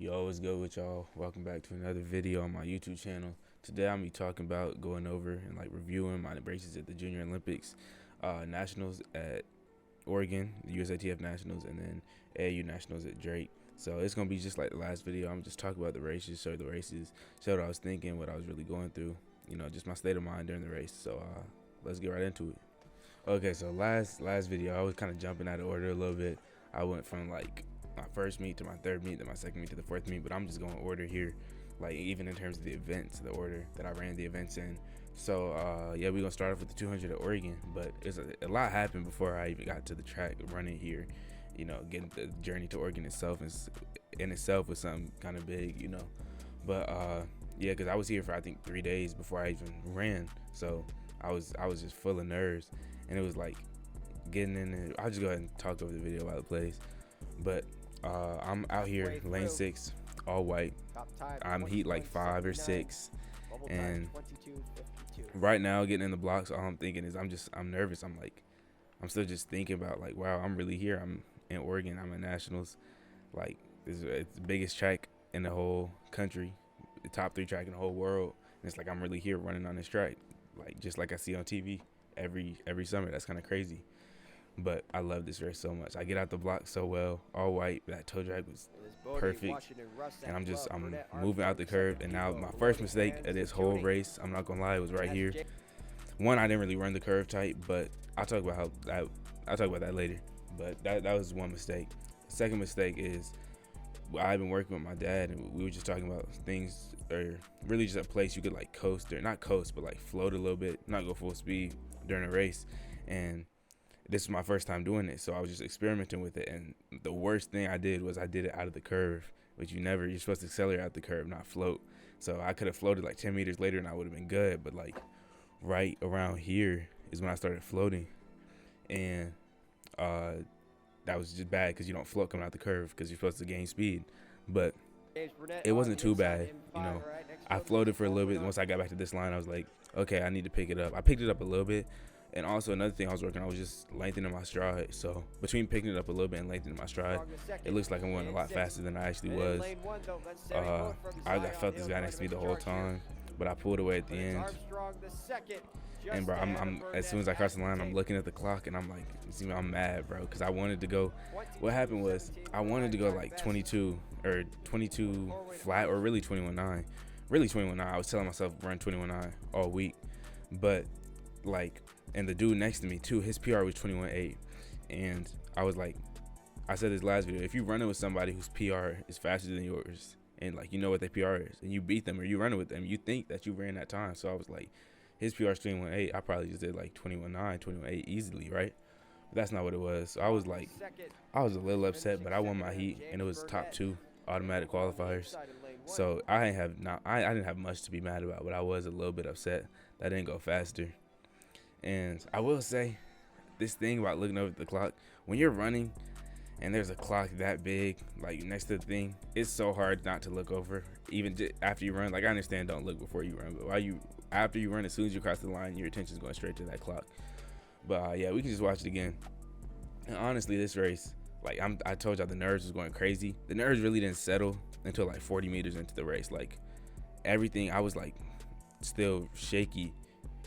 Yo, what's good with y'all? Welcome back to another video on my YouTube channel. Today I'm be talking about going over and like reviewing my races at the Junior Olympics, Nationals at Oregon, the USATF Nationals, and then AAU Nationals at Drake. So it's gonna be just like the last video. I'm just talking about the races, show what I was thinking, what I was really going through. Just my state of mind during the race. So let's get right into it. Okay, so last video I was kind of jumping out of order a little bit. I went from like my first meet to my third meet, then my second meet to the fourth meet, but I'm just going order here, like even in terms of the events, the order that I ran the events in. So yeah, we're gonna start off with the 200 at Oregon, but it's a lot happened before I even got to the track running here. Getting the journey to Oregon itself in itself was something kind of big, but yeah, because I was here for I think 3 days before I even ran, so I was just full of nerves, and it was like getting in there. I'll just go ahead and talk over the video while it plays. But I'm out here lane 6, all white. I'm heat like 5 or 6, and right now getting in the blocks, all I'm thinking is I'm nervous. I'm still just thinking about like, wow, I'm really here. I'm in Oregon. I'm at Nationals. Like it's the biggest track in the whole country, the top 3 track in the whole world. And it's like I'm really here running on this track, like just like I see on TV every summer. That's kind of crazy. But I love this race so much. I get out the block so well, all white. That toe drag was perfect, and I'm moving out the curve. And now my first mistake of this whole race, I'm not gonna lie, it was right here. One, I didn't really run the curve tight, but I'll talk about that later. But that was one mistake. Second mistake is I've been working with my dad, and we were just talking about things, or really just a place you could like coast, or not coast, but like float a little bit, not go full speed during a race. And this is my first time doing it, so I was just experimenting with it. And the worst thing I did was I did it out of the curve, which you're supposed to accelerate out the curve, not float. So I could have floated like 10 meters later and I would have been good, but like right around here is when I started floating, and that was just bad because you don't float coming out the curve because you're supposed to gain speed. But it wasn't too bad, I floated for a little bit, and once I got back to this line, I was like, okay, I need to pick it up. I picked it up a little bit. And also another thing I was working on was just lengthening my stride. So between picking it up a little bit and lengthening my stride, it looks like I'm going a lot faster than I actually was. I felt this guy next to me the whole time, but I pulled away at the end. And bro, I'm as soon as I crossed the line, I'm looking at the clock and I'm like, I'm mad, bro, because I wanted to go. What happened was I wanted to go like 22 flat, or really 21.9. Really 21.9. I was telling myself run 21.9 all week, but like. And the dude next to me too, his PR was 21.8, and I was like, I said this last video, if you running with somebody whose PR is faster than yours, and like what their PR is, and you beat them or you running with them, you think that you ran that time. So I was like, his PR is 21.8, I probably just did like 21.9, 21.8 easily, right? But that's not what it was. So I was like, I was a little upset, but I won my heat, and it was top 2 automatic qualifiers. So I didn't have much to be mad about, but I was a little bit upset that I didn't go faster. And I will say this thing about looking over at the clock, when you're running and there's a clock that big, like next to the thing, it's so hard not to look over, even after you run. Like I understand don't look before you run, but after you run, as soon as you cross the line, your attention's going straight to that clock. But yeah, we can just watch it again. And honestly, this race, like I told y'all, the nerves was going crazy. The nerves really didn't settle until like 40 meters into the race. Like everything, I was like still shaky.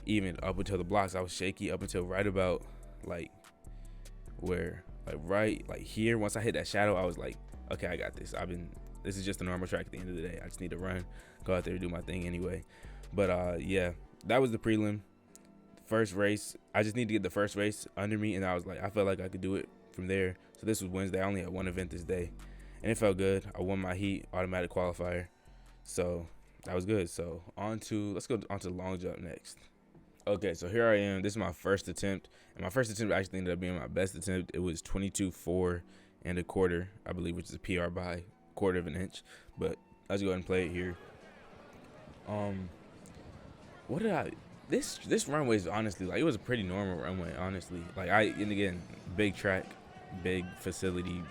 Even up until the blocks, I was shaky up until right about like here. Once I hit that shadow, I was like, okay, I got this. This is just a normal track at the end of the day. I just need to run, go out there and do my thing anyway. But yeah, that was the prelim. First race, I just need to get the first race under me, and I was like, I felt like I could do it from there. So this was Wednesday. I only had one event this day, and it felt good. I won my heat, automatic qualifier, so that was good. So let's go on to the long jump next. Okay, so here I am. This is my first attempt, and my first attempt actually ended up being my best attempt. It was 22.4 and a quarter, I believe, which is a PR by a quarter of an inch. But let's go ahead and play it here. This runway is honestly, like, it was a pretty normal runway, honestly. Like, and again, big track, big facility,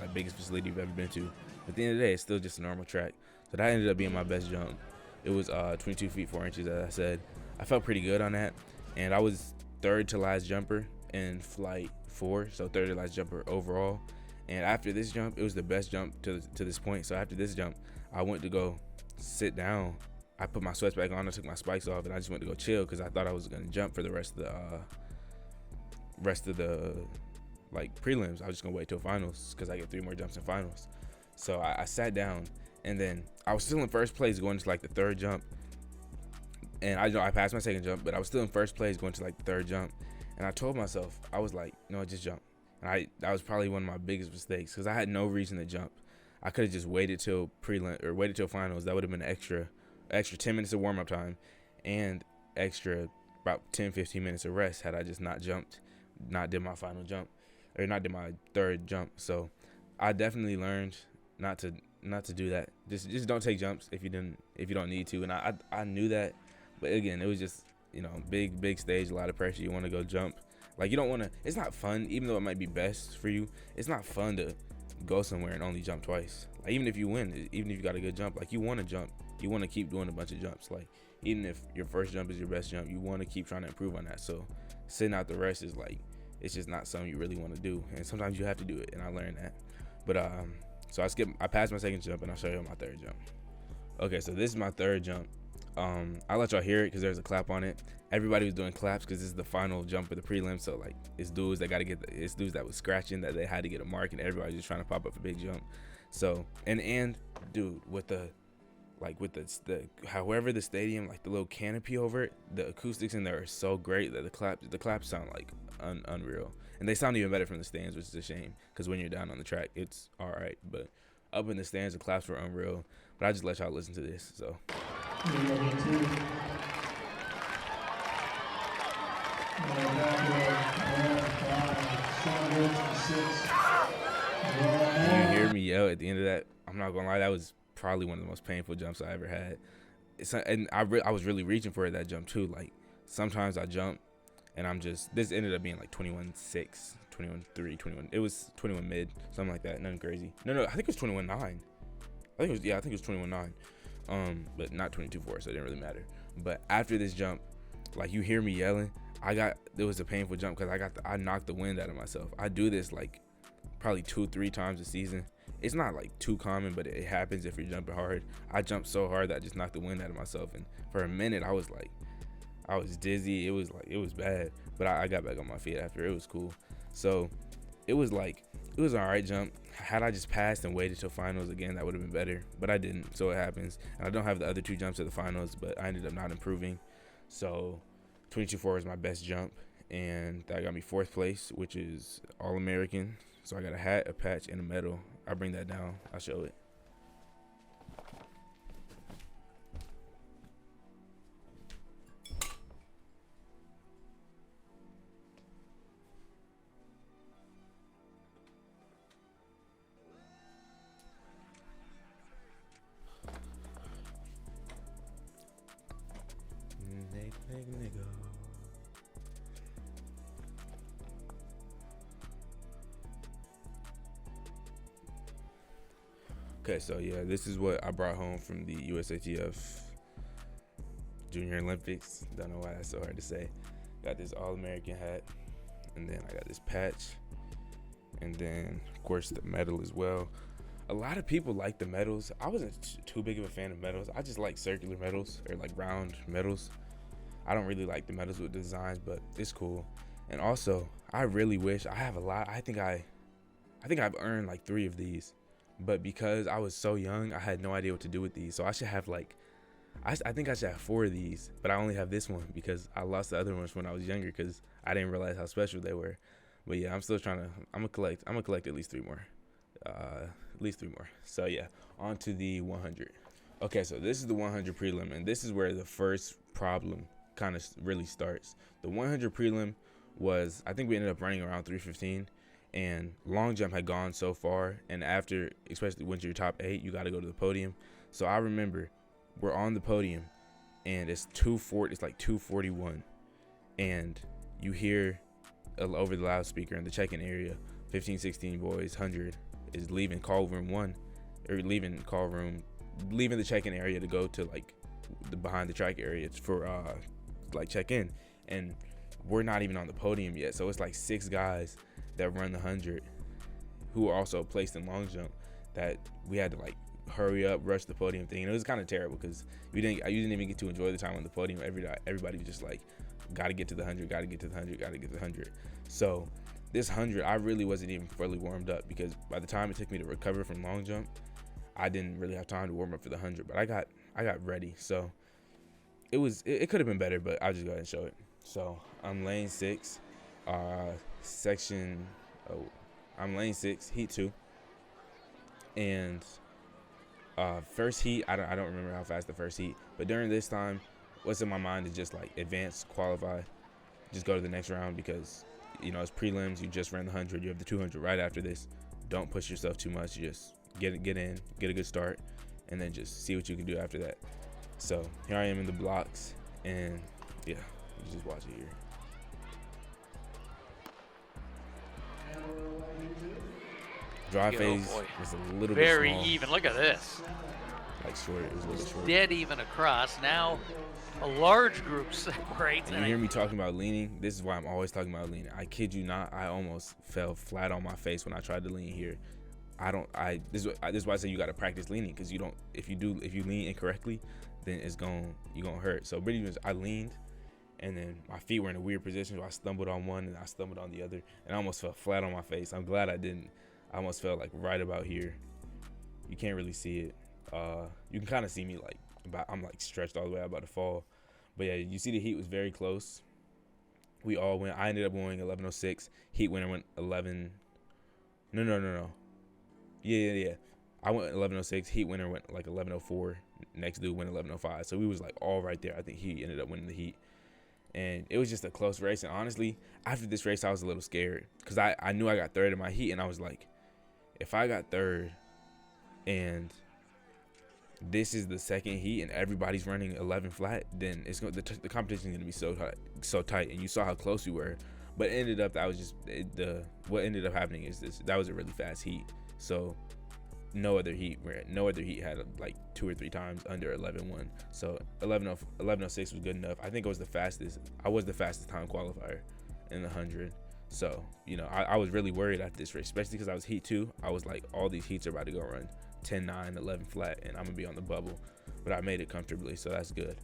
like biggest facility you've ever been to. At the end of the day, it's still just a normal track. So that ended up being my best jump. It was 22 feet 4 inches, as I said. I felt pretty good on that, and I was third to last jumper in flight 4, so third to last jumper overall. And after this jump, it was the best jump to this point. So after this jump, I went to go sit down. I put my sweats back on. I took my spikes off, and I just went to go chill because I thought I was gonna jump for the rest of the like prelims. I was just gonna wait till finals because I get 3 more jumps in finals. So I sat down, and then I was still in first place going to like the 3rd jump. And I passed my 2nd jump, but I was still in first place going to like the 3rd jump. And I told myself, I was like, no, just jump. And that was probably one of my biggest mistakes because I had no reason to jump. I could have just waited till prelim or waited till finals. That would have been extra 10 minutes of warm up time and extra about 10-15 minutes of rest had I just not jumped, not did my final jump, or not did my 3rd jump. So I definitely learned not to do that. Just don't take jumps if you don't need to. And I knew that, but again, it was just, you know, big stage, a lot of pressure. You want to go jump. Like, you don't want to, it's not fun, even though it might be best for you, it's not fun to go somewhere and only jump twice. Like, even if you win, even if you got a good jump, like, you want to jump. You want to keep doing a bunch of jumps. Like, even if your first jump is your best jump, you want to keep trying to improve on that. So sitting out the rest is like, it's just not something you really want to do. And sometimes you have to do it, and I learned that. But so I passed my 2nd jump, and I'll show you my 3rd jump. Okay, so this is my 3rd jump. I'll let y'all hear it because there's a clap on it. Everybody was doing claps because this is the final jump of the prelim. So like, it's dudes that got to get it's dudes that was scratching that they had to get a mark, and everybody's just trying to pop up a big jump. So and dude, with the however the stadium, like the little canopy over it, the acoustics in there are so great that the claps sound like unreal, and they sound even better from the stands, which is a shame because when you're down on the track, it's all right, but up in the stands, the claps were unreal. But I just let y'all listen to this. So. Can you hear me yell at the end of that? I'm not gonna lie, that was probably one of the most painful jumps I ever had. And I was really reaching for that jump too. Like, sometimes I jump and this ended up being like 21.6, 21.3, 21. It was 21 mid, something like that. Nothing crazy. No, I think it was 21.9. I think it was 21.9. But not 22.4, so it didn't really matter. But after this jump, like, you hear me yelling, it was a painful jump because I knocked the wind out of myself. I do this like probably 2-3 times a season. It's not like too common, but it happens if you're jumping hard. I jumped so hard that I just knocked the wind out of myself, and for a minute I was dizzy. It was bad, but I got back on my feet after. It was cool. So it was all right jump. Had I just passed and waited till finals again, that would have been better, but I didn't, so it happens. And I don't have the other 2 jumps at the finals, but I ended up not improving. So 22.4 is my best jump, and that got me 4th place, which is All-American. So I got a hat, a patch, and a medal. I'll bring that down. I'll show it. Nigga. Okay, so yeah, this is what I brought home from the USATF Junior Olympics. Don't know why that's so hard to say. Got this All-American hat, and then I got this patch, and then of course the medal as well. A lot of people like the medals. I wasn't too big of a fan of medals. I just like circular medals or like round medals. I don't really like the medals with designs, but it's cool. And also, I really wish I have a lot. I think I've earned like 3 of these, but because I was so young, I had no idea what to do with these. So I should have I think I should have 4 of these, but I only have this one because I lost the other ones when I was younger because I didn't realize how special they were. But yeah, I'm gonna collect at least 3 more. So yeah, on to the 100. Okay, so this is the 100 prelim, and this is where the first problem kind of really starts. The 100 prelim was, I think we ended up running around 3:15, and long jump had gone so far, and after, especially once you're top 8, you got to go to the podium. So I remember we're on the podium, and it's 2:40, it's like 2:41, and you hear over the loudspeaker in the check-in area, 15-16 boys 100 is leaving call room 1, or leaving the check-in area to go to like the behind the track area for like check in, and we're not even on the podium yet. So it's like 6 guys that run the 100. who were also placed in long jump, that we had to like hurry up, rush the podium thing. And it was kind of terrible because you didn't even get to enjoy the time on the podium. Everybody was just like, got to get to the 100, got to get to the 100, got to get to the 100. So this 100, I really wasn't even fully warmed up, because by the time it took me to recover from long jump, I didn't really have time to warm up for the 100. But I got ready. So it could have been better, but I'll just go ahead and show it. So I'm lane 6, I'm lane 6, heat 2, and first heat, I don't remember how fast the first heat, but during this time, what's in my mind is just like advance, qualify, just go to the next round, because you know it's prelims. You just ran the 100, you have the 200 right after this. Don't push yourself too much. You just get in, get a good start, and then just see what you can do after that. So here I am in the blocks, and yeah, you just watch it here. Dry phase was a little bit very small. even. Look at this. Like short, it was a little bit short. Dead even across. Now a large group separates. And you hear me talking about leaning. This is why I'm always talking about leaning. I kid you not, I almost fell flat on my face when I tried to lean here. This is why I say you got to practice leaning, because you don't. If you lean incorrectly, then you're gonna hurt. So pretty much I leaned, and then my feet were in a weird position. So I stumbled on one and I stumbled on the other, and I almost fell flat on my face. I'm glad I didn't. I almost felt like right about here. You can't really see it. You can kind of see me like I'm like stretched all the way out, about to fall. But yeah, you see the heat was very close. We all went. I ended up going 11:06. Heat winner went 11. No. Yeah. I went 11:06. Heat winner went like 11:04. Next dude went 11:05. So we was like all right there. I think he ended up winning the heat. And it was just a close race. And honestly, after this race, I was a little scared, because I knew I got third in my heat, and I was like, if I got third and this is the second heat and everybody's running 11 flat, then it's going the competition is going to be so tight. And you saw how close we were. But it ended up what ended up happening is that was a really fast heat. So no other heat had like 2 or 3 times under 11:1. So 11:06 was good enough. I think I was the fastest time qualifier in the 100. So, you know, I was really worried after this race, especially because I was heat 2. I was like, all these heats are about to go run 10-9, 11 flat, and I'm gonna be on the bubble. But I made it comfortably, so that's good.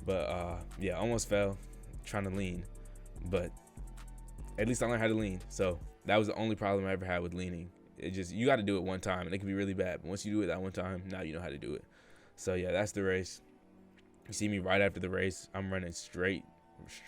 But yeah, almost fell trying to lean, but at least I learned how to lean. So that was the only problem I ever had with leaning. It just, you got to do it one time, and it can be really bad. But once you do it that one time, now you know how to do it. So yeah, that's the race. You see me right after the race. I'm running straight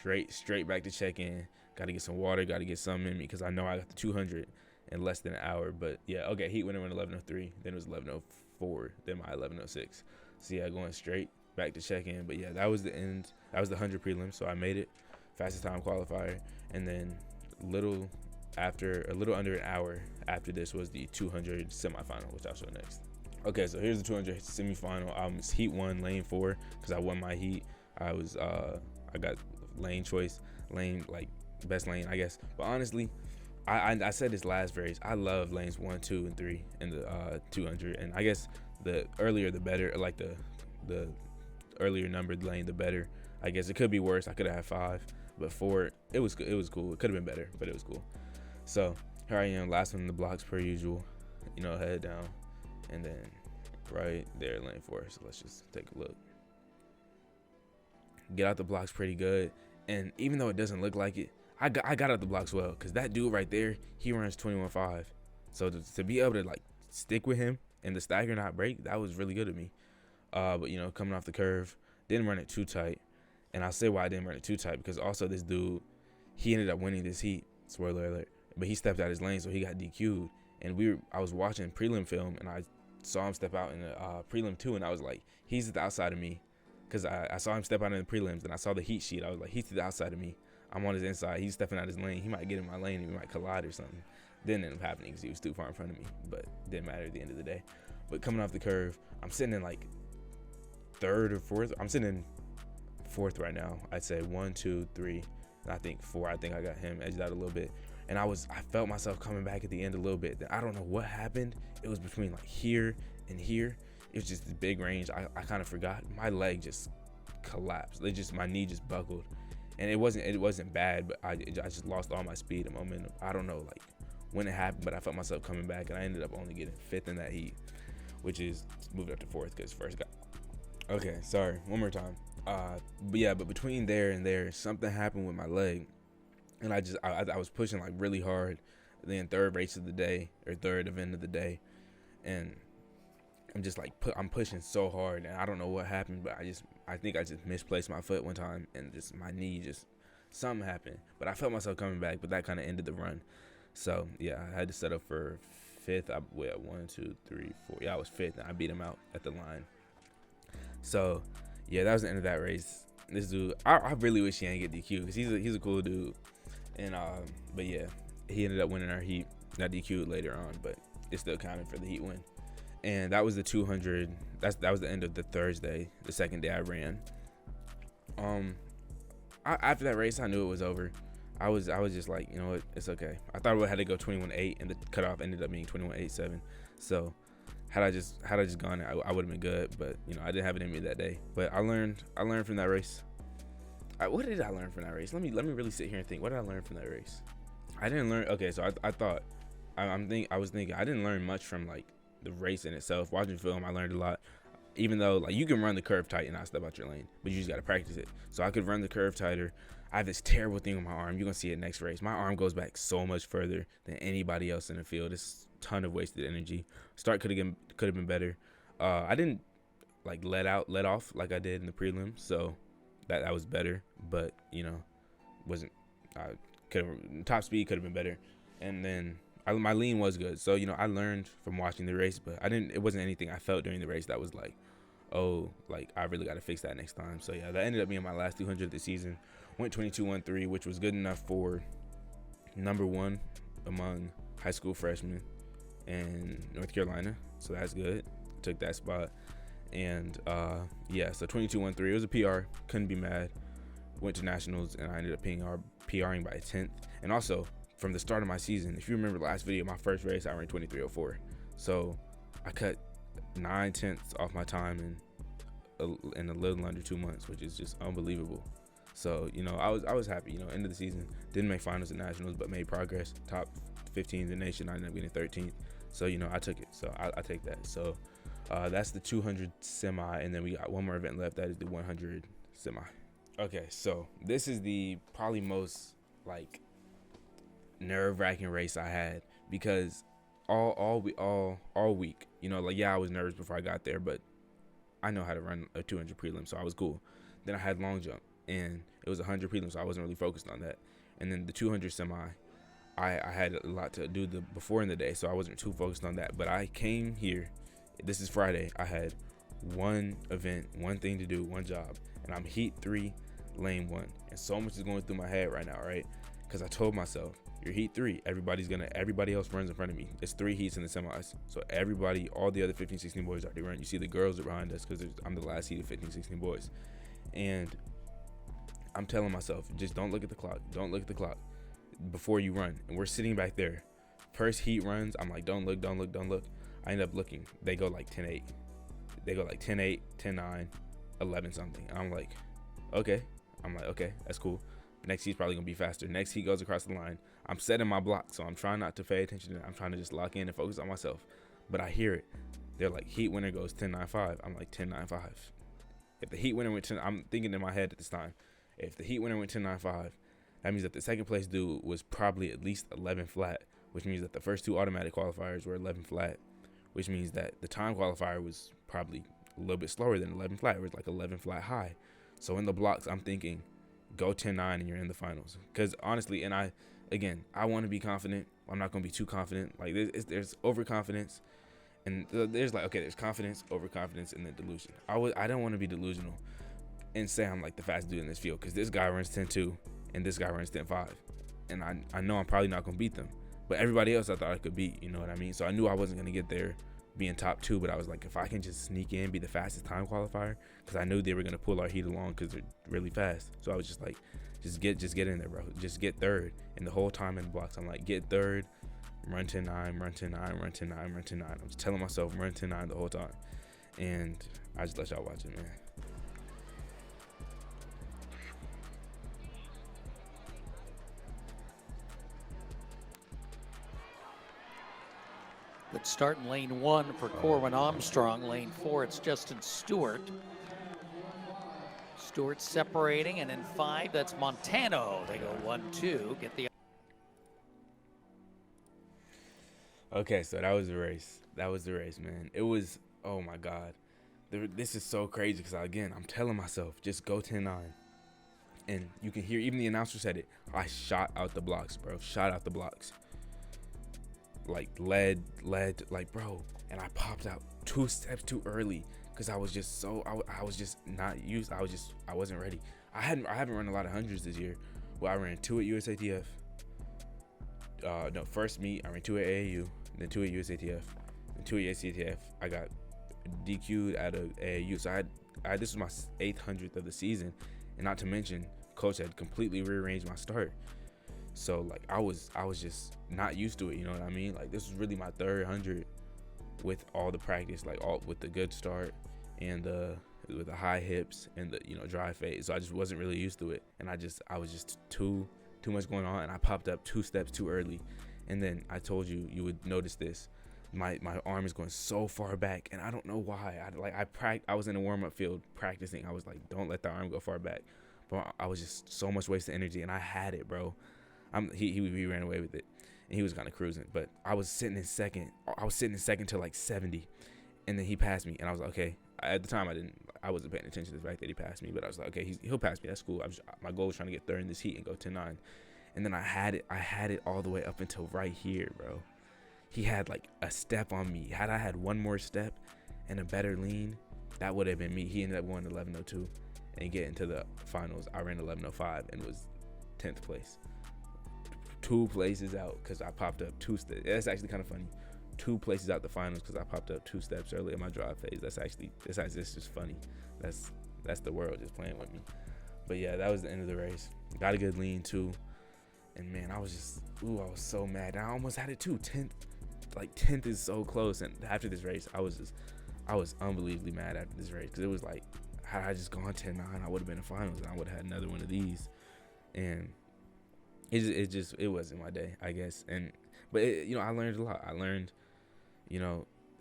back to check in. Got to get some water. Got to get something in me, because I know I got the 200 in less than an hour. But yeah, okay. Heat winner went 11:03. Then it was 11:04. Then my 11:06. So yeah, going straight back to check in. But yeah, that was the end. That was the 100 prelim. So I made it, fastest time qualifier. And then a little under an hour after this was the 200 semifinal, which I'll show next. Okay, so here's the 200 semifinal. I was heat 1, lane 4, because I won my heat. I got lane choice, lane, like best lane, I guess. But honestly, I said this last race, I love lanes 1, 2, and 3 in the 200, and I guess the earlier the better. Like the earlier numbered lane, the better. I guess it could be worse. I could have had 5, but 4, it was cool. It could have been better, but it was cool. So here I am, last one in the blocks per usual. You know, head down, and then right there, lane 4. So let's just take a look. Get out the blocks pretty good, and even though it doesn't look like it, I got out the blocks well, because that dude right there, he runs 21.5. So to be able to like stick with him and the stagger not break, that was really good of me. But you know, coming off the curve, didn't run it too tight. And I'll say why I didn't run it too tight, because also this dude, he ended up winning this heat, spoiler alert, but he stepped out his lane, so he got DQ'd. And I was watching prelim film, and I saw him step out in the prelim 2, and I was like, he's at the outside of me, because I saw him step out in the prelims, and I saw the heat sheet. I was like, he's to the outside of me. I'm on his inside. He's stepping out his lane. He might get in my lane, and we might collide or something. Didn't end up happening because he was too far in front of me, but didn't matter at the end of the day. But coming off the curve, I'm sitting in like 3rd or 4th. I'm sitting in 4th right now. I'd say 1, 2, 3, and I think 4. I think I got him edged out a little bit. And I felt myself coming back at the end a little bit. I don't know what happened. It was between like here and here. It was just this big range. I kind of forgot. My leg just collapsed. My knee just buckled. And it wasn't bad, but I just lost all my speed and momentum. I don't know like when it happened, but I felt myself coming back, and I ended up only getting 5th in that heat, which is moved up to 4th because first got. Okay, sorry, one more time. But between there and there, something happened with my leg, and I was pushing like really hard. Then third race of the day or third event of the day, and I'm just like I'm pushing so hard, and I don't know what happened, but I think I just misplaced my foot one time, and just my knee just something happened. But I felt myself coming back, but that kind of ended the run. So yeah, I had to set up for 5th. I 1, 2, 3, 4. Yeah, I was 5th, and I beat him out at the line. So yeah, that was the end of that race. This dude, I really wish he didn't get DQ because he's a cool dude, and but yeah, he ended up winning our heat. Got DQ'd later on, but it still counted for the heat win. And that was the 200. That was the end of the Thursday, the second day I ran. After that race, I knew it was over. I was just like, you know what, it's okay. I thought I had to go 21.8, and the cutoff ended up being 21.87. So had I just gone, I would have been good. But you know, I didn't have it in me that day. But I learned from that race. What did I learn from that race? Let me really sit here and think. What did I learn from that race? I didn't learn. Okay, so I thought I was thinking I didn't learn much from like the race in itself. Watching film, I learned a lot. Even though like you can run the curve tight and not step out your lane, but you just gotta practice it. So I could run the curve tighter. I have this terrible thing with my arm. You're gonna see it next race. My arm goes back so much further than anybody else in the field. It's a ton of wasted energy. Start could have been better. I didn't like let off like I did in the prelim, so that was better. But you know, wasn't top speed could have been better, and then. My lean was good, so you know I learned from watching the race, but it wasn't anything I felt during the race that was like, oh, like I really got to fix that next time. So yeah, that ended up being my last 200 of the season. Went 22.13, which was good enough for number 1 among high school freshmen in North Carolina, so that's good. Took that spot, and yeah, so 22.13. It was a PR, couldn't be mad. Went to nationals, and I ended up PRing by a 10th, and also. From the start of my season, if you remember the last video, my first race, I ran 23.04. So I cut 9/10 off my time in a little under 2 months, which is just unbelievable. So, you know, I was happy, you know, end of the season. Didn't make finals at nationals, but made progress. Top 15 in the nation. I ended up getting 13th. So, you know, I took it. So I take that. So that's the 200 semi. And then we got one more event left. That is the 100 semi. Okay, so this is the probably most like nerve-wracking race I had, because all week, you know, like yeah, I was nervous before I got there, but I know how to run a 200 prelim, so I was cool. Then I had long jump, and it was 100 prelim, so I wasn't really focused on that. And then the 200 semi, I had a lot to do before in the day, so I wasn't too focused on that. But I came here. This is Friday. I had one event, one thing to do, one job, and I'm heat 3, lane 1, and so much is going through my head right now, right? Because I told myself, you're heat 3. Everybody else runs in front of me. It's 3 heats in the semis. So all the other 15, 16 boys already run. You see the girls are behind us because I'm the last heat of 15, 16 boys. And I'm telling myself, just don't look at the clock. Don't look at the clock before you run. And we're sitting back there. First heat runs, I'm like, don't look. I end up looking. They go like 10-8. They go like 10-8, 10-9, 11 something. And I'm like, okay. That's cool. Next heat's probably going to be faster. Next heat goes across the line. I'm setting my block, so I'm trying not to pay attention to it. I'm trying to just lock in and focus on myself. But I hear it. They're like, heat winner goes 10.95. I'm like, 10.95. If the heat winner went 10, I'm thinking in my head at this time, if the heat winner went 10.95, that means that the second place dude was probably at least 11 flat, which means that the first 2 automatic qualifiers were 11 flat, which means that the time qualifier was probably a little bit slower than 11 flat. It was like 11 flat high. So in the blocks, I'm thinking, go 10-9 and you're in the finals. Because honestly, and I want to be confident. I'm not going to be too confident. Like there's overconfidence, and there's like, okay, there's confidence, overconfidence, and then delusion. I don't want to be delusional and say I'm like the fastest dude in this field, because this guy runs 10.2 and this guy runs 10.5, and I know I'm probably not going to beat them. But everybody else I thought I could beat, you know what I mean? So I knew I wasn't going to get there being top 2, but I was like, if I can just sneak in, be the fastest time qualifier, because I knew they were going to pull our heat along because they're really fast. So I was just like, just get in there, bro. Just get third. And the whole time in the blocks, I'm like, get third, run 10-9, run 10-9, run 10-9, run 10-9. I'm just telling myself, run 10-9 the whole time. And I just let y'all watch it, man. but start in lane 1 for Corwin Armstrong. Lane 4, it's Justin Stewart. Stewart separating, and in 5, that's Montano. They go 1-2, get the... Okay, so that was the race. That was the race, man. It was, oh my God. This is so crazy because, again, I'm telling myself, just go 10-9. And you can hear, even the announcer said it, I shot out the blocks, bro. Shot out the blocks. Like, led, like, bro. And I popped out 2 steps too early because I was just so, I was just not used. I wasn't ready. I haven't run a lot of hundreds this year. Well, I ran 2 at USATF. No, first meet, I ran 2 at AAU, then 2 at USATF, then 2 at USATF. I got DQ'd out of AAU. So I had this was my 800th of the season, and not to mention, coach had completely rearranged my start. So like I was just not used to it. You know what I mean? Like this was really my 3rd 100 with all the practice, like all with the good start and with the high hips and the dry fade. So I just wasn't really used to it, and I was just too much going on, and I popped up 2 steps too early. And then I told you would notice this. My arm is going so far back, and I don't know why. I was in a warm-up field practicing. I was like, don't let the arm go far back. But I was just so much wasted energy, and I had it, bro. He ran away with it, and he was kind of cruising. But I was sitting in second. I was sitting in second to like 70, and then he passed me, and I was like, okay. At the time, I wasn't paying attention to the fact that he passed me, but I was like, okay, he'll pass me. That's cool. My goal was trying to get 3rd in this heat and go 10-9. And then I had it all the way up until right here, bro. He had like a step on me. Had I had one more step and a better lean, that would have been me. He ended up going 11:02 and getting to the finals. I ran 11:05 and was 10th place. 2 places out because I popped up 2 steps. That's actually kind of funny. 2 places out the finals because I popped up 2 steps early in my drive phase. It's just funny. That's the world just playing with me. But yeah, that was the end of the race. Got a good lean too. And man, I was so mad. I almost had it too. 10th is so close. And after this race, I was unbelievably mad after this race because it was like, had I just gone 10-9, I would have been in finals and I would have had another one of these. And it wasn't my day, I guess. But I learned a lot. I learned,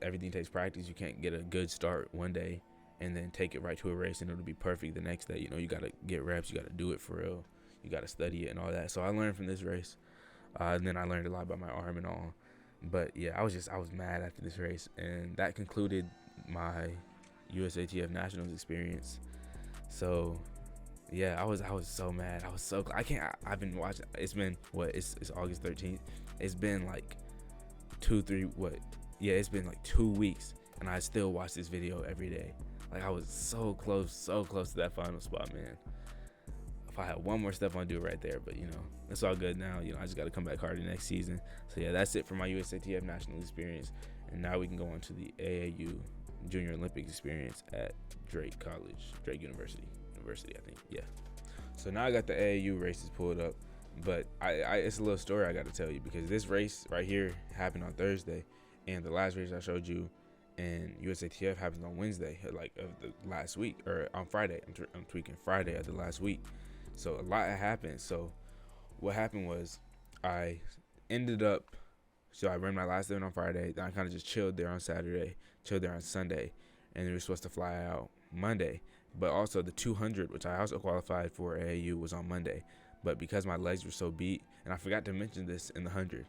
everything takes practice. You can't get a good start one day and then take it right to a race and it'll be perfect the next day. You got to get reps. You got to do it for real. You got to study it and all that. So I learned from this race. And then I learned a lot about my arm and all. But yeah, I was mad after this race, and that concluded my USATF Nationals experience. So yeah, I was so mad. I've been watching. It's been it's August 13th. It's been like 2-3 it's been like 2 weeks, and I still watch this video every day. Like I was so close to that final spot, man. If I had one more step, I'd do it right there. But it's all good now. I just got to come back harder next season. So yeah, that's it for my USATF national experience. And now we can go on to the AAU Junior Olympics experience at Drake University, I think. Yeah. So now I got the AAU races pulled up, but it's a little story I got to tell you because this race right here happened on Thursday, and the last race I showed you in USATF happens on Wednesday, like of the last week, or on Friday. I'm tweaking Friday of the last week. So a lot happened. So what happened was I ran my last event on Friday. Then I kind of just chilled there on Saturday, chilled there on Sunday, and we were supposed to fly out Monday. But also the 200, which I also qualified for AAU, was on Monday. But because my legs were so beat, and I forgot to mention this in the 100,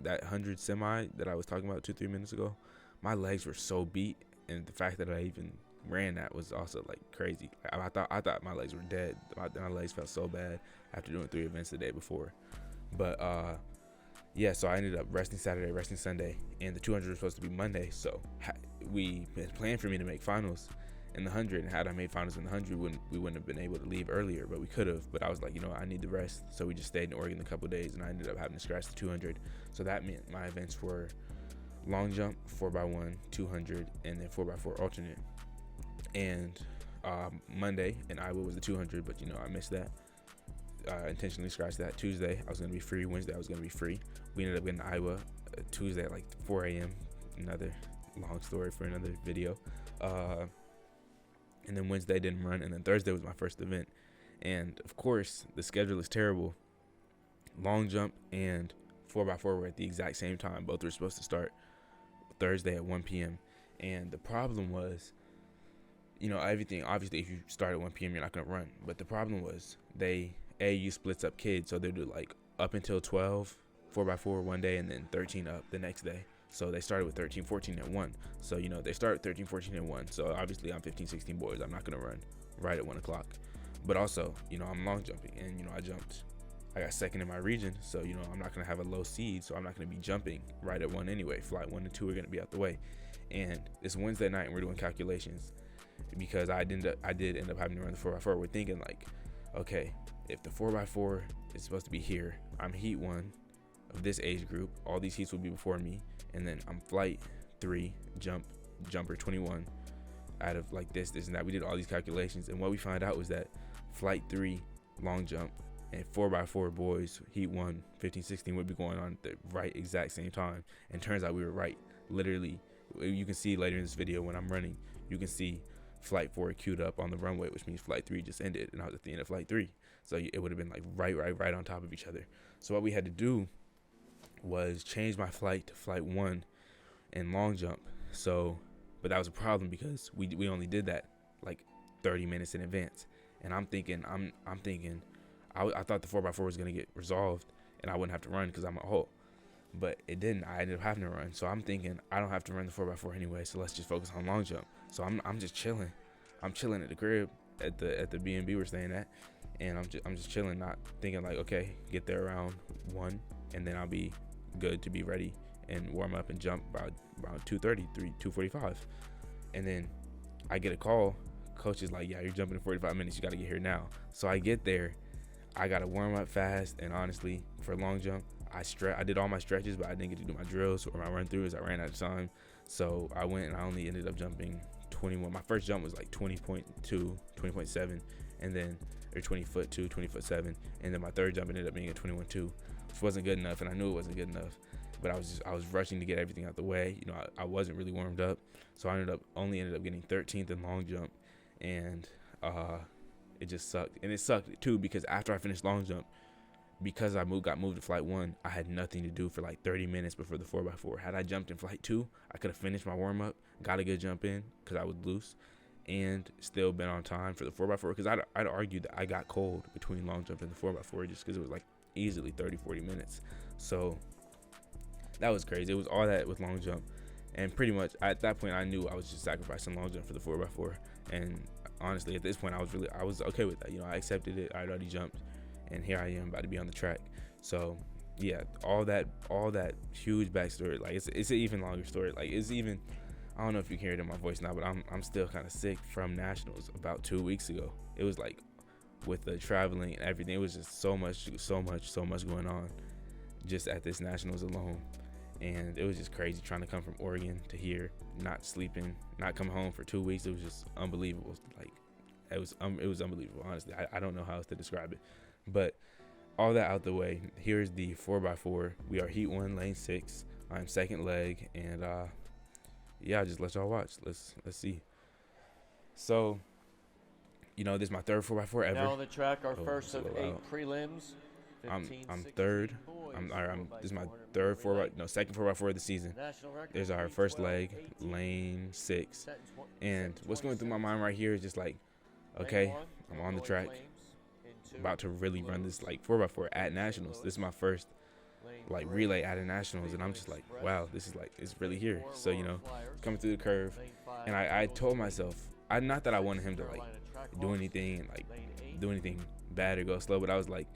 that 100 semi that I was talking about 2-3 minutes ago, my legs were so beat, and the fact that I even ran that was also like crazy. I thought my legs were dead. My legs felt so bad after doing 3 events the day before. But yeah, so I ended up resting Saturday, resting Sunday, and the 200 was supposed to be Monday. So we had planned for me to make finals in the 100, and had I made finals in the 100, we wouldn't have been able to leave earlier, but we could have. But I was like, I need the rest, so we just stayed in Oregon a couple of days, and I ended up having to scratch the 200. So that meant my events were long jump, 4x1, 200, and then 4x4 alternate. And Monday in Iowa was the 200, but I missed that. Intentionally scratched that. Tuesday I was gonna be free. Wednesday I was gonna be free. We ended up getting to Iowa Tuesday at like 4 a.m. Another long story for another video. And then Wednesday didn't run, and then Thursday was my first event. And of course the schedule is terrible. Long jump and 4x4 were at the exact same time. Both were supposed to start Thursday at 1 p.m. And the problem was, everything, obviously, if you start at 1 p.m., you're not going to run. But the problem was AAU splits up kids. So they do like up until 12, 4x4 one day, and then 13 up the next day. So they started with 13, 14 at 1. So, they start 13, 14 at 1. So obviously I'm 15, 16 boys. I'm not going to run right at 1 o'clock. But also, I'm long jumping. And, I got second in my region. So, I'm not going to have a low seed. So I'm not going to be jumping right at 1 anyway. Flight 1 and 2 are going to be out the way. And it's Wednesday night and we're doing calculations because I did end up having to run the 4x4. We're thinking like, okay, if the 4x4 is supposed to be here, I'm heat 1 of this age group. All these heats will be before me. And then I'm flight 3, jumper 21 out of like this and that. We did all these calculations. And what we found out was that flight 3 long jump and 4x4 boys heat 1, 15, 16 would be going on at the right exact same time. And turns out we were right. Literally, you can see later in this video when I'm running, you can see flight 4 queued up on the runway, which means flight 3 just ended and I was at the end of flight 3. So it would have been like right on top of each other. So what we had to do was change my flight to flight 1 and long jump. So, but that was a problem because we only did that like 30 minutes in advance. And I'm thinking, I thought the 4x4 was going to get resolved and I wouldn't have to run because I'm a hole. But it didn't. I ended up having to run. So I'm thinking I don't have to run the 4x4 anyway. So let's just focus on long jump. So I'm just chilling. I'm chilling at the crib at the B&B we're staying at, and I'm just chilling, not thinking like, okay, get there around 1, and then I'll be good to be ready and warm up and jump about 2:30, 2:45, and then I get a call. Coach is like, yeah, you're jumping in 45 minutes. You got to get here now. So I get there. I got to warm up fast, and honestly, for long jump, I did all my stretches, but I didn't get to do my drills or my run throughs. I ran out of time. So I went and I only ended up jumping 21. My first jump was like 20.2, 20.7, and then, or 20'2", 20'7", and then my third jump ended up being a 21.2, which wasn't good enough, and I knew it wasn't good enough. But I was rushing to get everything out the way. I wasn't really warmed up, so I only ended up getting 13th in long jump, and it just sucked. And it sucked too because after I finished long jump, because I got moved to flight 1, I had nothing to do for like 30 minutes before the 4x4. Had I jumped in flight 2, I could have finished my warm up, got a good jump in because I was loose, and still been on time for the 4x4. Because I'd argue that I got cold between long jump and the 4x4 just because it was like easily 30-40 minutes. So that was crazy. It was all that with long jump, and pretty much at that point I knew I was just sacrificing long jump for the 4x4. And honestly, at this point I was okay with that. I accepted it. I'd already jumped, and here I am about to be on the track. So yeah, all that huge backstory. Like it's an even longer story. Like it's even, I don't know if you can hear it in my voice now, but I'm still kind of sick from nationals about 2 weeks ago. It was like with the traveling and everything, it was just so much going on just at this nationals alone. And it was just crazy trying to come from Oregon to here, not sleeping, not coming home for 2 weeks. It was just unbelievable. Like it was unbelievable. Honestly, I don't know how else to describe it. But all that out the way, here's the 4x4. We are heat 1, lane 6. I'm second leg, and yeah, just let y'all watch. Let's see. So, this is my third 4x4 ever. Now on the track, our first of 8 prelims. I'm third. This is my second 4x4 of the season. There's our first leg, lane 6, and what's going through my mind right here is just like, okay, I'm on the track, about to really run this like 4x4 at nationals. This is my first like relay at a nationals, and I'm just like, wow, this is like, it's really here. So coming through the curve, and I told myself, not that I wanted him to like do anything bad or go slow, but I was like,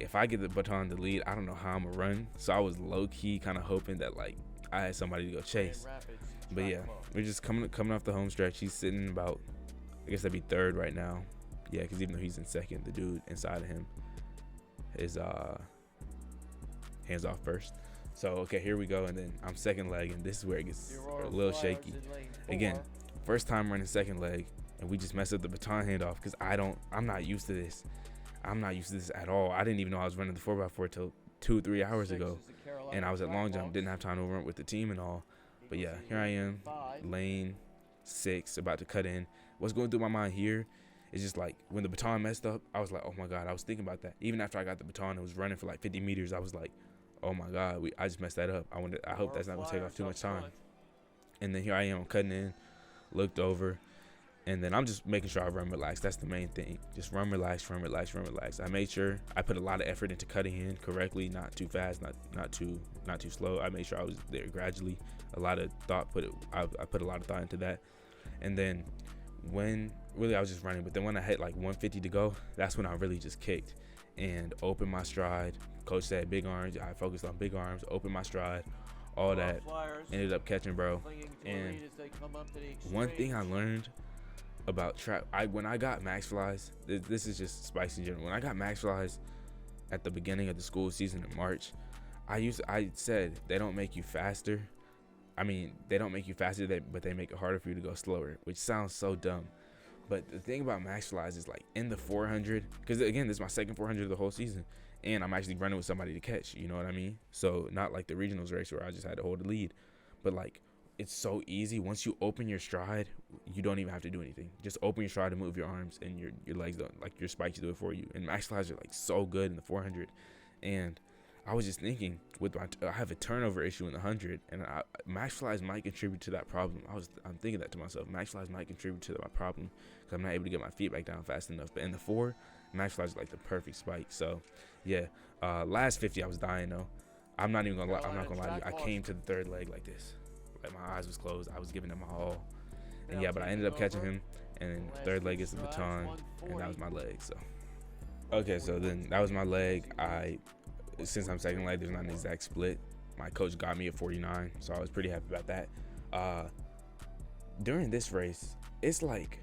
if I get the baton to lead, I don't know how I'm gonna run. So I was low key kind of hoping that like I had somebody to go chase. But yeah, we're just coming off the home stretch. He's sitting about, I guess that'd be third right now. Yeah, because even though he's in second, the dude inside of him is hands off first. So okay, here we go, and then I'm second leg, and this is where it gets a little shaky. Again, first time running second leg, and we just messed up the baton handoff because I'm not used to this. I'm not used to this at all. I didn't even know I was running the 4x4 till 2-3 hours ago, and I was at long jump, didn't have time to run with the team and all. But yeah, here I am, lane 6, about to cut in. What's going through my mind here is just like when the baton messed up, I was like, oh my God, I was thinking about that. Even after I got the baton, it was running for like 50 meters. I was like, oh my God, I just messed that up. I hope that's not gonna take off too much time. And then here I am cutting in, looked over, and then I'm just making sure I run relaxed. That's the main thing. Just run relaxed, run relaxed, run relaxed. I made sure I put a lot of effort into cutting in correctly, not too fast, not too slow. I made sure I was there gradually. A lot of thought I put a lot of thought into that. And then when really I was just running, but then when I hit like 150 to go, that's when I really just kicked and opened my stride. Coach said big arms. I focused on big arms, opened my stride, all that. Ended up catching, bro. And one thing I learned about trap, when I got max flies, this is just spicy in general. When I got max flies at the beginning of the school season in March, I said they don't make you faster. I mean, they don't make you faster, but they make it harder for you to go slower, which sounds so dumb. But the thing about max flies is like in the 400, because again, this is my second 400 of the whole season, and I'm actually running with somebody to catch. You know what I mean? So not like the regionals race where I just had to hold the lead, but like it's so easy. Once you open your stride, you don't even have to do anything. Just open your stride and move your arms, and your legs don't, like your spikes do it for you. And max flies are like so good in the 400, and I was just thinking I have a turnover issue in the 100, and max flies might contribute to that problem. I'm thinking that to myself. Max flies might contribute to my problem because I'm not able to get my feet back down fast enough. But in the 4, max flies are like the perfect spike. So yeah, last 50 I was dying though. I'm not gonna lie to you. I came to the third leg like this, like my eyes was closed. I was giving him my all, and yeah, but I ended up catching him. And then third leg is the baton, and that was my leg. So okay, so then that was my leg. Since I'm second leg, there's not an exact split. My coach got me at 49, so I was pretty happy about that. During this race, it's like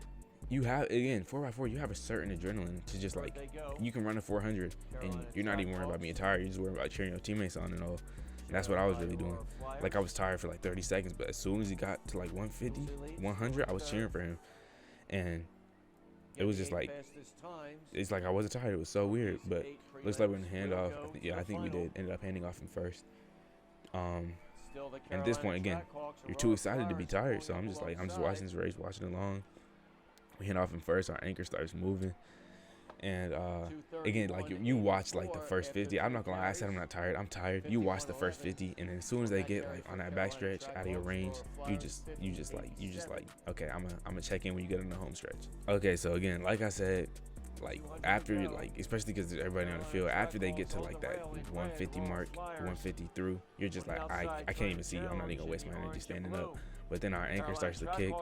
you have, again, 4x4, you have a certain adrenaline to just like, you can run a 400 and you're not even worried about being tired. You're just worried about cheering your teammates on and all. And that's what I was really doing. Like I was tired for like 30 seconds, but as soon as he got to like 150, 100, I was cheering for him. And it was just like, it's like I wasn't tired. It was so weird, but looks like we're in the handoff. I think we did. Ended up handing off him first. And at this point, again, you're too excited to be tired. So I'm just watching this race, watching along. We hand off him first. Our anchor starts moving. And again, like you watch like the first 50. I'm not gonna lie, I said I'm not tired. I'm tired. You watch the first 50, and then as soon as they get like on that back stretch out of your range, you just like okay, I'm gonna check in when you get on the home stretch. Okay, so again, like I said, like after like especially because everybody on the field, after they get to like that 150 mark, 150 through, you're just like I can't even see you. I'm not even gonna waste my energy standing up. But then our anchor starts to kick.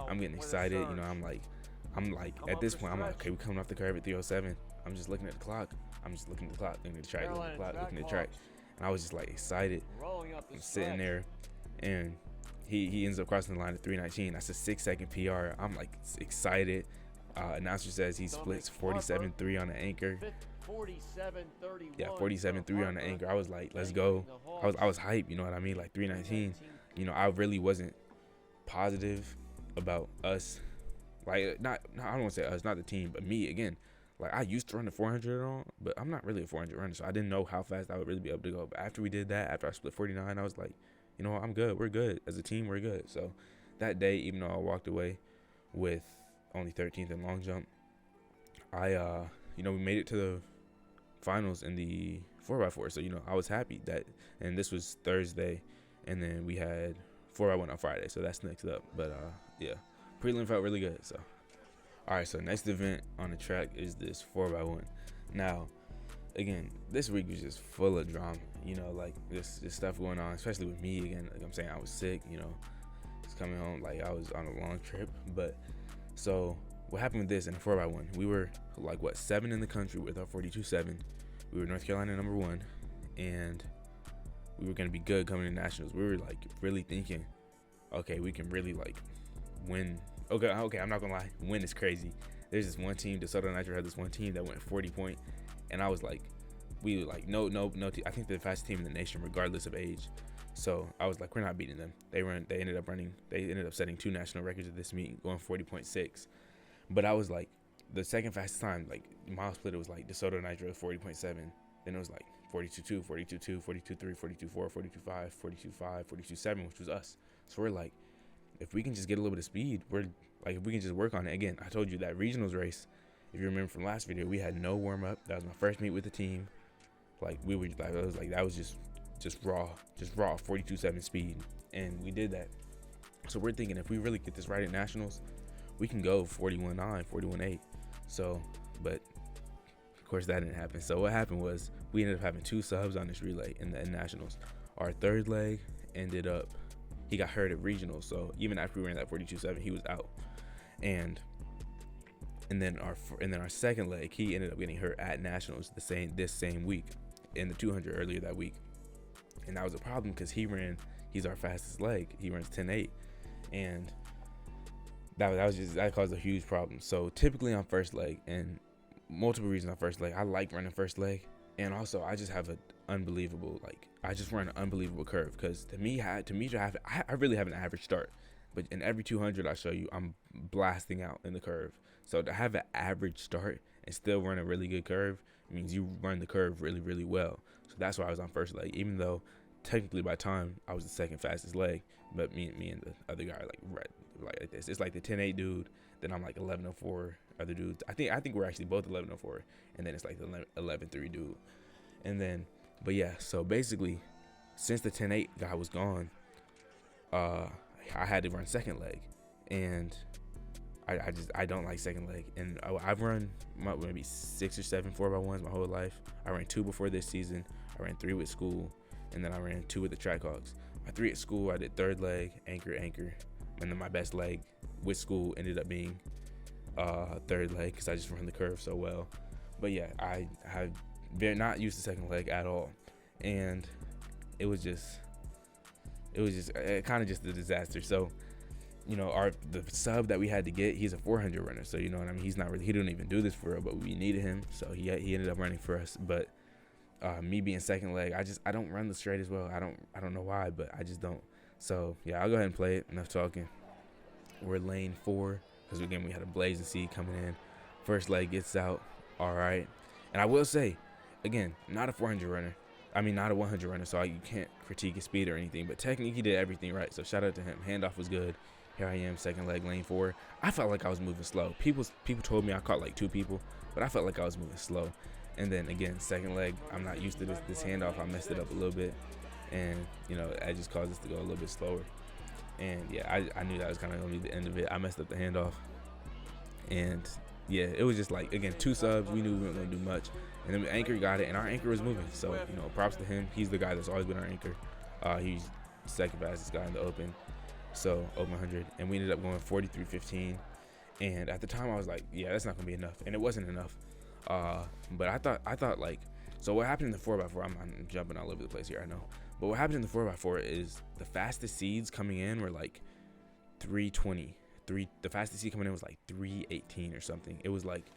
I'm getting excited. You know, I'm like at this point, I'm like, okay, we're coming off the curve at 307. I'm just looking at the clock. Looking at the track, looking at the track. And I was just like excited. I'm sitting there, and he ends up crossing the line at 319. That's a 6-second PR. I'm like excited. Announcer says he splits 47.3 on the anchor. Yeah, 47.3 on the anchor. I was like, let's go. I was hyped, you know what I mean? Like 319. You know, I really wasn't positive about us. Like, I don't want to say us, not the team, but me, again. Like, I used to run the 400 on, but I'm not really a 400 runner, so I didn't know how fast I would really be able to go. But after we did that, after I split 49, I was like, you know what, I'm good. We're good. As a team, we're good. So that day, even though I walked away with only 13th in long jump, we made it to the finals in the 4x4. So, I was happy that, and this was Thursday, and then we had 4x1 on Friday. So that's next up. But, yeah. Prelim felt really good. So all right, so next event on the track is this 4x1. Now again, this week was just full of drama, like this stuff going on, especially with me. Again, like I'm saying, I was sick, just coming home, like I was on a long trip. But so what happened with this in the 4x1, we were like 7 in the country with our 42.7. We were North Carolina number 1, and we were gonna be good coming to nationals. We were like really thinking, okay, we can really like win. Okay, I'm not gonna lie, win is crazy. There's this one team, DeSoto Nitro had this one team that went 40 point, and I was like, we were like, no. I think they're the fastest team in the nation, regardless of age. So I was like, we're not beating them. They ended up setting 2 national records at this meet, going 40.6. But I was like, the second fastest time, like mile split, it was like DeSoto Nitro 40.7. Then it was like 42.2, 42.2, 42.3, 42.4, 42.5, 42.5, 42.7, which was us. So we're like, if we can just get a little bit of speed, we're like, if we can just work on it. Again, I told you that regionals race, if you remember from last video, we had no warm up. That was my first meet with the team. Like we were like, that was just just raw 42.7 speed, and we did that. So we're thinking if we really get this right at nationals, we can go 41.9, 41.8. So, but of course that didn't happen. So what happened was we ended up having 2 subs on this relay in the nationals. Our third leg ended up, he got hurt at regionals. So even after we ran that 42.7, he was out. And then our second leg, he ended up getting hurt at nationals this same week, in the 200 earlier that week. And that was a problem because he's our fastest leg. He runs 10.8, and that caused a huge problem. So typically on first leg, and multiple reasons on first leg, I like running first leg, and also I just have I just run an unbelievable curve, because to me I really have an average start, but in every 200 I show you I'm blasting out in the curve. So to have an average start and still run a really good curve means you run the curve really, really well. So that's why I was on first leg, even though technically by time I was the second fastest leg, but me and the other guy like this. It's like the 10.8 dude, then I'm like 11.04 other dudes. I think we're actually both 11.04, and then it's like the 11.3 dude. And then, but yeah, so basically, since the 10.8 guy was gone, I had to run second leg, and I don't like second leg. And I've run maybe 6 or 7 4x1s my whole life. I ran 2 before this season. I ran 3 with school, and then I ran 2 with the Trackhawks. My 3 at school, I did third leg, anchor, and then my best leg with school ended up being third leg, because I just run the curve so well. But yeah, I have not used the second leg at all, and it was just kind of just a disaster. So, you know, the sub that we had to get, he's a 400 runner, so you know what I mean. He didn't even do this for real, but we needed him, so he ended up running for us. But me being second leg, I don't run the straight as well. I don't know why, but I just don't. So yeah, I'll go ahead and play it. Enough talking. We're lane 4, because again we had a blazing seed coming in. First leg gets out, all right. And I will say, again, not a 400 runner. I mean, not a 100 runner, so you can't critique his speed or anything. But technically, he did everything right. So shout out to him. Handoff was good. Here I am, second leg, lane 4. I felt like I was moving slow. People told me I caught like 2 people, but I felt like I was moving slow. And then again, second leg, I'm not used to this handoff. I messed it up a little bit, and you know, that just caused us to go a little bit slower. And yeah, I knew that was kind of gonna be the end of it. I messed up the handoff, and yeah, it was just like, again, 2 subs. We knew we weren't gonna do much, and then the anchor got it, and our anchor was moving. So you know, props to him. He's the guy that's always been our anchor. He's the second fastest guy in the open, so open 100, and we ended up going 43.15. And at the time, I was like, yeah, that's not gonna be enough, and it wasn't enough. But I thought like, so what happened in the 4x4? I'm jumping all over the place here, I know. But what happened in the 4x4 is the fastest seeds coming in were like 3:20. The fastest seed coming in was like 3:18 or something. It was like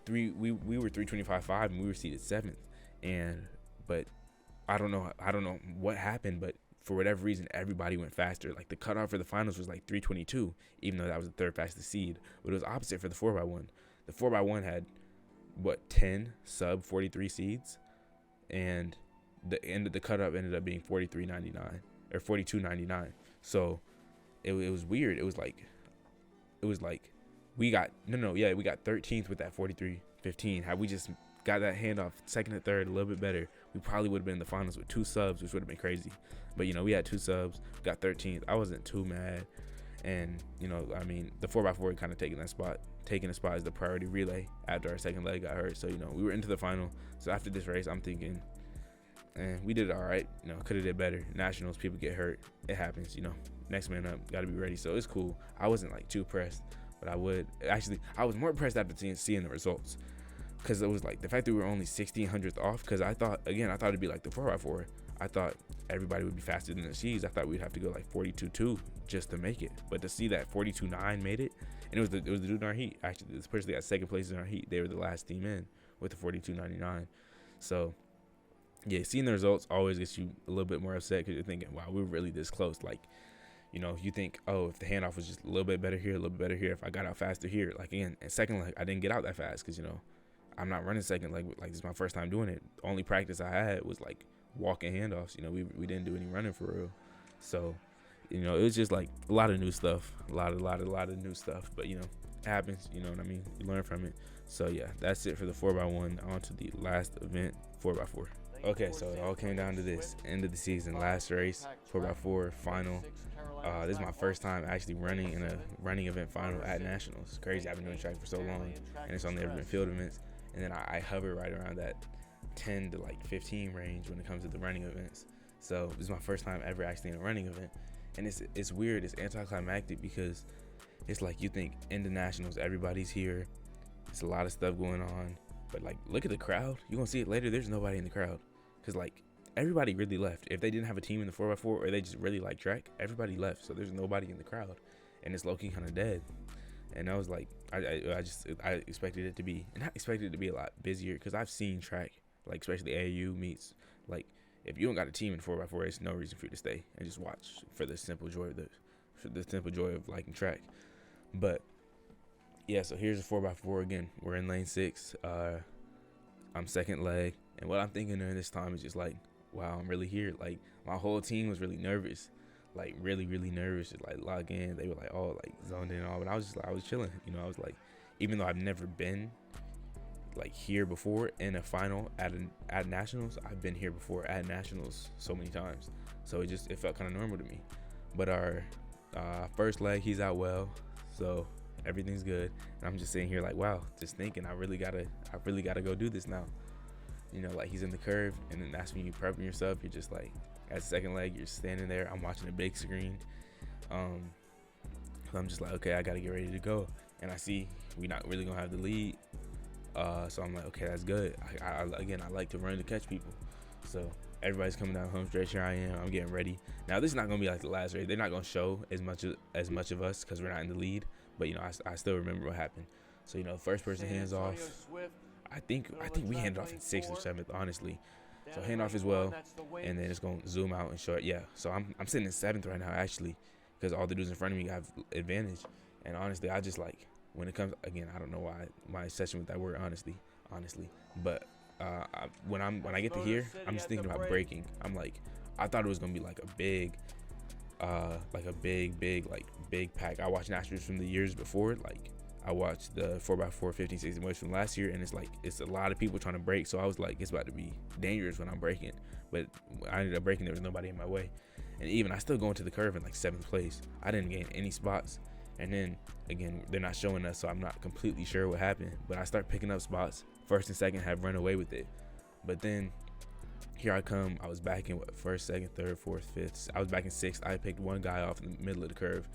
we were 3:25.5, and we were seeded 7th. But I don't know what happened, but for whatever reason, everybody went faster. Like the cutoff for the finals was like 3:22, even though that was the 3rd fastest seed. But it was opposite for the 4x1. The 4x1 had 10 sub 43 seeds, and the end of the cutoff ended up being 43.99 or 42.99. So it was weird. It was like we got 13th with that 43.15. Had we just got that handoff second and third a little bit better, we probably would have been in the finals with 2 subs, which would have been crazy. But you know, we had 2 subs, got 13th. I wasn't too mad. And you know, I mean, the 4x4 kind of taking the spot as the priority relay after our second leg got hurt. So you know, we were into the final. So after this race, I'm thinking, we did all right. You know, could have did better. Nationals, people get hurt. It happens. You know, next man up, got to be ready. So it's cool. I wasn't like too pressed, but I was more pressed after seeing the results, because it was like the fact that we were only 1,600th off. Because I thought it'd be like the 4x4. I thought everybody would be faster than the C's. I thought we'd have to go like 42.2 just to make it. But to see that 42.9 made it, and it was the dude in our heat. Actually, this person got second place in our heat. They were the last team in with the 42.99. So yeah, seeing the results always gets you a little bit more upset, because you're thinking, wow, we were really this close. Like, you know, you think, oh, if the handoff was just a little bit better here, a little bit better here, if I got out faster here. Like, again, in second leg, I didn't get out that fast, because, you know, I'm not running second leg. Like, this is my first time doing it. The only practice I had was like walking handoffs. You know, we didn't do any running for real. So, you know, it was just like a lot of new stuff, a lot of new stuff. But you know, it happens. You know what I mean? You learn from it. So yeah, that's it for the 4x1. On to the last event, 4x4. Okay, so it all came down to this. End of the season, last race, 4x4 final. This is my first time actually running in a running event final at nationals. It's crazy. I've been doing track for so long, and it's only ever been field events. And then I hover right around that 10 to like 15 range when it comes to the running events. So this is my first time ever actually in a running event, and it's weird. It's anticlimactic because it's like you think in the nationals everybody's here. It's a lot of stuff going on, but like look at the crowd. You're gonna see it later. There's nobody in the crowd because like everybody really left. If they didn't have a team in the 4x4 or they just really like track, everybody left. So there's nobody in the crowd, and it's low key kind of dead. And I was like, I expected it to be, and I expected it to be a lot busier because I've seen track, like especially AAU meets. Like if you don't got a team in 4x4, there's no reason for you to stay and just watch for the simple joy of liking track. But yeah, so here's a 4x4 again. We're in lane 6. I'm second leg, and what I'm thinking during this time is just like, wow, I'm really here. Like my whole team was really nervous. Like really nervous, just like log in. They were like all like zoned in and all, but I was just like, I was chilling, you know. I was like, even though I've never been like here before in a final at nationals, I've been here before at nationals so many times, so it felt kind of normal to me. But our first leg, he's out well, so everything's good, and I'm just sitting here like, wow, just thinking I really gotta go do this now, you know. Like he's in the curve, and then that's when you prepping yourself. You're just like, at second leg, you're standing there. I'm watching a big screen. So I'm just like, okay, I got to get ready to go. And I see we're not really going to have the lead. So I'm like, okay, that's good. I like to run to catch people. So everybody's coming down home stretch. Here I am. I'm getting ready. Now, this is not going to be like the last race. They're not going to show as much of us because we're not in the lead. But, you know, I still remember what happened. So, you know, first person hands off. I think we handed off in 6th or 7th, honestly. So hand off as well, and then it's going to zoom out and show it. Yeah, so I'm sitting in 7th right now, actually, because all the dudes in front of me have advantage. And honestly, I just like, when it comes, again, I don't know why my obsession with that word, honestly. But when I get to here, I'm just thinking about braking. I'm like, I thought it was going to be like a big pack. I watched Nationals from the years before, like, I watched the 4x4 15, 16 motion from last year, and it's a lot of people trying to break. So I was like, it's about to be dangerous when I'm breaking. But I ended up breaking. There was nobody in my way. And even I still go into the curve in like 7th place. I didn't gain any spots. And then again, they're not showing us, so I'm not completely sure what happened. But I start picking up spots. First and second have run away with it. But then here I come. I was back in first, second, third, fourth, fifth. I was back in 6th. I picked one guy off in the middle of the curve.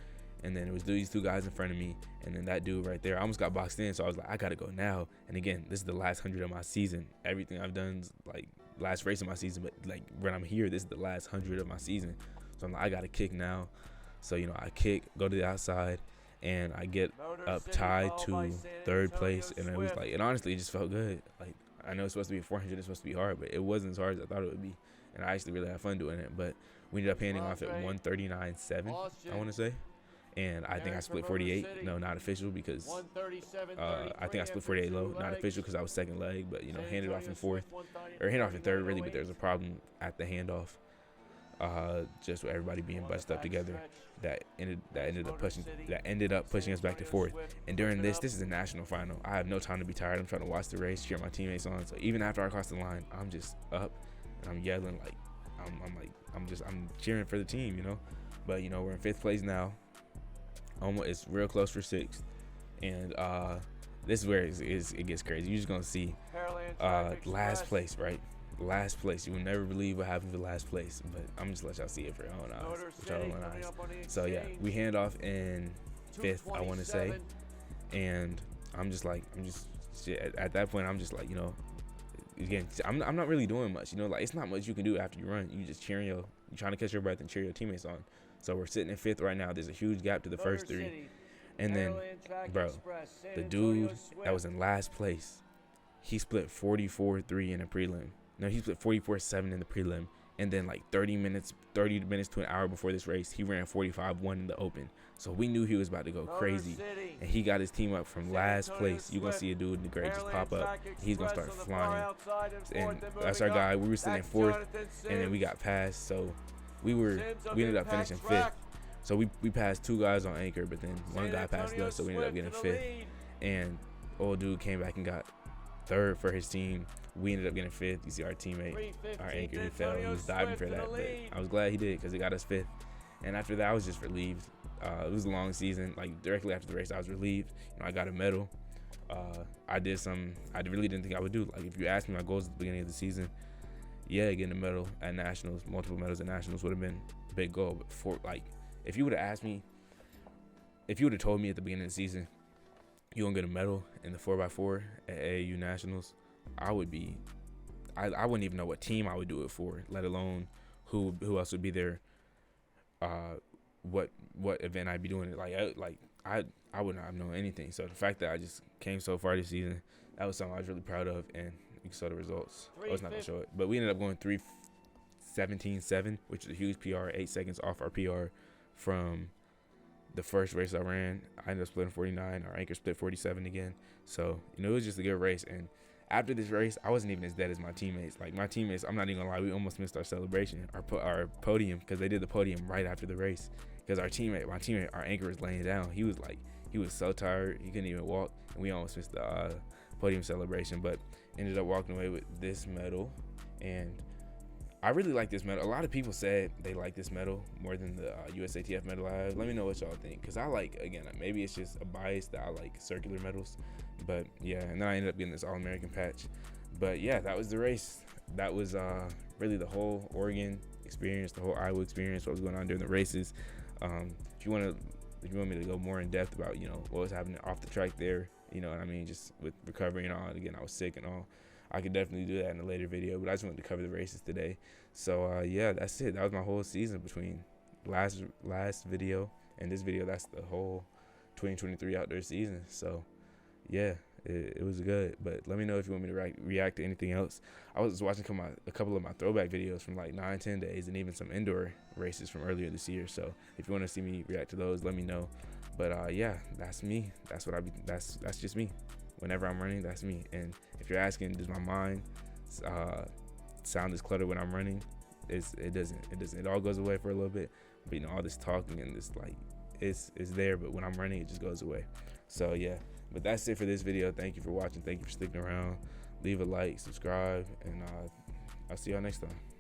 And then it was these 2 guys in front of me, and then that dude right there. I almost got boxed in, so I was like, I gotta go now. And again, this is the last 100 of my season. Everything I've done is like last race of my season, but like when I'm here, this is the last 100 of my season. So I'm like, I gotta kick now. So, you know, I kick, go to the outside, and I get up tied to 3rd place. And it was like, and honestly, it just felt good. Like, I know it's supposed to be 400, it's supposed to be hard, but it wasn't as hard as I thought it would be. And I actually really had fun doing it. But we ended up handing off at 139.7, I want to say. And I think I split 48. No, not official, because I think I split 48 low, not official because I was second leg. But, you know, handed off in 4th, or handed off in 3rd really. But there was a problem at the handoff, just with everybody being bunched up together. That ended up pushing us back to 4th. And during this is a national final. I have no time to be tired. I'm trying to watch the race, cheer my teammates on. So even after I cross the line, I'm just up and I'm yelling, like I'm cheering for the team, you know. But, you know, we're in 5th place now. It's real close for 6th, and this is where it gets crazy. You're just gonna see last place, right? Last place. You will never believe what happened for last place, but I'm just let y'all see it for your own eyes. So yeah, we hand off in 5th, I want to say, and I'm just at that point, I'm just like, you know, again, I'm not really doing much, you know, like it's not much you can do after you run. You just you're trying to catch your breath and cheer your teammates on. So we're sitting in 5th right now. There's a huge gap to the first 3. And then, bro, the dude that was in last place, he split 44.3 in a prelim. No, he split 44.7 in the prelim. And then like 30 minutes to an hour before this race, he ran 45.1 in the open. So we knew he was about to go crazy. And he got his team up from last place. You're going to see a dude in the gray just pop up. He's going to start flying. And that's our guy. We were sitting in 4th, and then we got passed. So we ended up finishing 5th. So we passed 2 guys on anchor, but then one guy passed us, so we ended up getting 5th. And old dude came back and got third for his team. We ended up getting fifth. You see our teammate, our anchor, he fell. He was diving for that, but I was glad he did because it got us fifth. And after that, I was just relieved. It was a long season. Like directly after the race, I was relieved. I got a medal. I did something I really didn't think I would do. Like if you asked me my goals at the beginning of the season, yeah, getting a medal at nationals, multiple medals at nationals would have been a big goal. But for like, if you would have asked me, if you would have told me at the beginning of the season, you gonna get a medal in the 4x4 at AAU nationals, I wouldn't even know what team I would do it for, let alone who else would be there, what event I'd be doing it. I would not have known anything. So the fact that I just came so far this season, that was something I was really proud of, and you saw the results. I was not gonna show it, but we ended up going 3:17.7, which is a huge PR, 8 seconds off our PR from the first race I ran. I ended up splitting 49. Our anchor split 47 again. So it was just a good race. And after this race, I wasn't even as dead as my teammates. Like my teammates, I'm not even gonna lie, we almost missed our celebration, our podium, because they did the podium right after the race. Because my teammate, our anchor was laying down. He was so tired, he couldn't even walk, and we almost missed the podium celebration. But ended up walking away with this medal, and I really like this medal. A lot of people said they like this medal more than the USATF medal I have. Let me know what y'all think, because I like, again, maybe it's just a bias that I like circular medals. But yeah, and then I ended up getting this All-American patch. But yeah, that was the race. That was really the whole Oregon experience, the whole Iowa experience, what was going on during the races. If you want me to go more in depth about, what was happening off the track there, you know what I mean, just with recovery and all, and again, I was sick and all, I could definitely do that in a later video, but I just wanted to cover the races today. So yeah, that's it. That was my whole season between last video and this video. That's the whole 2023 outdoor season. So yeah, it was good. But let me know if you want me to react to anything else. I was watching a couple of my throwback videos from like 9-10 days, and even some indoor races from earlier this year. So if you want to see me react to those, let me know. But yeah, that's me. That's just me. Whenever I'm running, that's me. And if you're asking, does my mind sound as cluttered when I'm running? It doesn't. It all goes away for a little bit. But all this talking and this it's there. But when I'm running, it just goes away. So yeah. But that's it for this video. Thank you for watching. Thank you for sticking around. Leave a like, subscribe, and I'll see y'all next time.